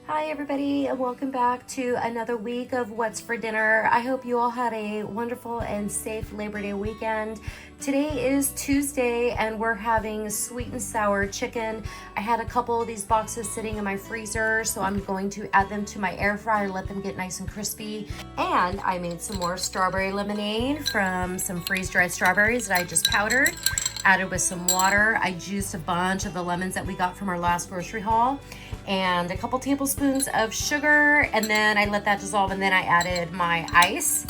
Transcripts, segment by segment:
Hi everybody, and welcome back to another week of What's for Dinner. I hope you all had a wonderful and safe Labor Day weekend. Today is Tuesday and we're having sweet and sour chicken. I had a couple of these boxes sitting in my freezer, so I'm going to add them to my air fryer, let them get nice and crispy. And I made some more strawberry lemonade from some freeze-dried strawberries that I just powdered, added with some water. I juiced a bunch of the lemons that we got from our last grocery haul, and a couple tablespoons of sugar, and then I let that dissolve, and then I added my ice,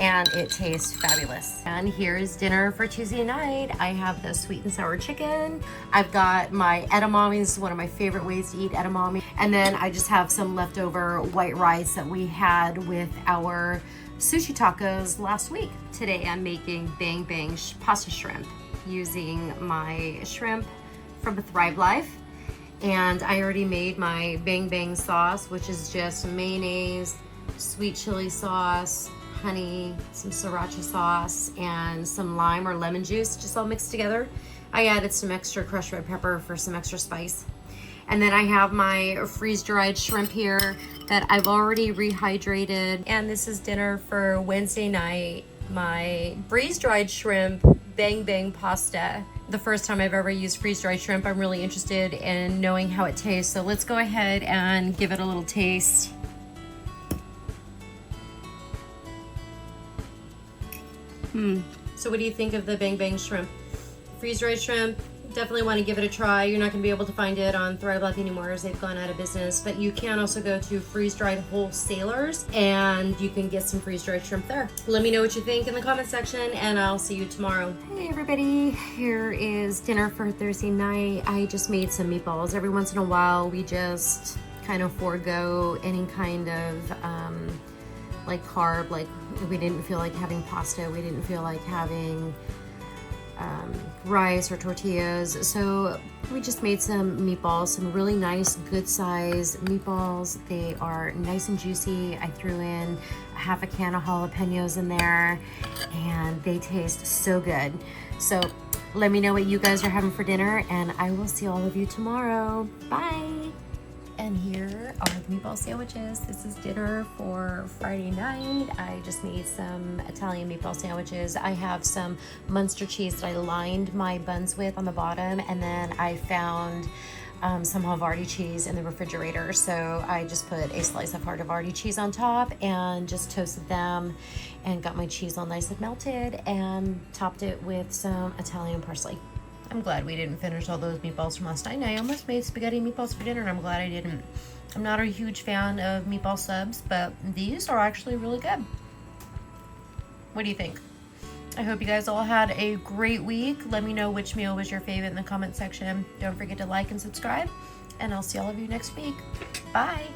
and it tastes fabulous. And here's dinner for Tuesday night. I have the sweet and sour chicken. I've got my edamame. This is one of my favorite ways to eat edamame. And then I just have some leftover white rice that we had with our sushi tacos last week. Today I'm making bang bang pasta shrimp using my shrimp from Thrive Life. And I already made my bang bang sauce, which is just mayonnaise, sweet chili sauce, honey, some sriracha sauce, and some lime or lemon juice, just all mixed together. I added some extra crushed red pepper for some extra spice. And then I have my freeze-dried shrimp here that I've already rehydrated. And this is dinner for Wednesday night, my freeze-dried shrimp bang bang pasta. The first time I've ever used freeze-dried shrimp. I'm really interested in knowing how it tastes. So let's go ahead and give it a little taste. So what do you think of the bang bang shrimp? Freeze-dried shrimp, definitely want to give it a try. You're not going to be able to find it on Thrive Life anymore as they've gone out of business, but you can also go to freeze-dried wholesalers and you can get some freeze-dried shrimp there. Let me know what you think in the comment section, and I'll see you tomorrow. Hey everybody, here is dinner for Thursday night. I just made some meatballs. Every once in a while we just kind of forego any kind of like carb, like we didn't feel like having pasta, we didn't feel like having rice or tortillas, so we just made some meatballs, some really nice good size meatballs. They are nice and juicy. I threw in half a can of jalapenos in there and they taste so good. So let me know what you guys are having for dinner, and I will see all of you tomorrow. Bye. And here are the meatball sandwiches. This is dinner for Friday night. I just made some Italian meatball sandwiches. I have some Munster cheese that I lined my buns with on the bottom, and then I found some Havarti cheese in the refrigerator. So I just put a slice of Havarti cheese on top and just toasted them and got my cheese all nice and melted and topped it with some Italian parsley. I'm glad we didn't finish all those meatballs from last night. I almost made spaghetti meatballs for dinner, and I'm glad I didn't. I'm not a huge fan of meatball subs, but these are actually really good. What do you think? I hope you guys all had a great week. Let me know which meal was your favorite in the comment section. Don't forget to like and subscribe, and I'll see all of you next week. Bye.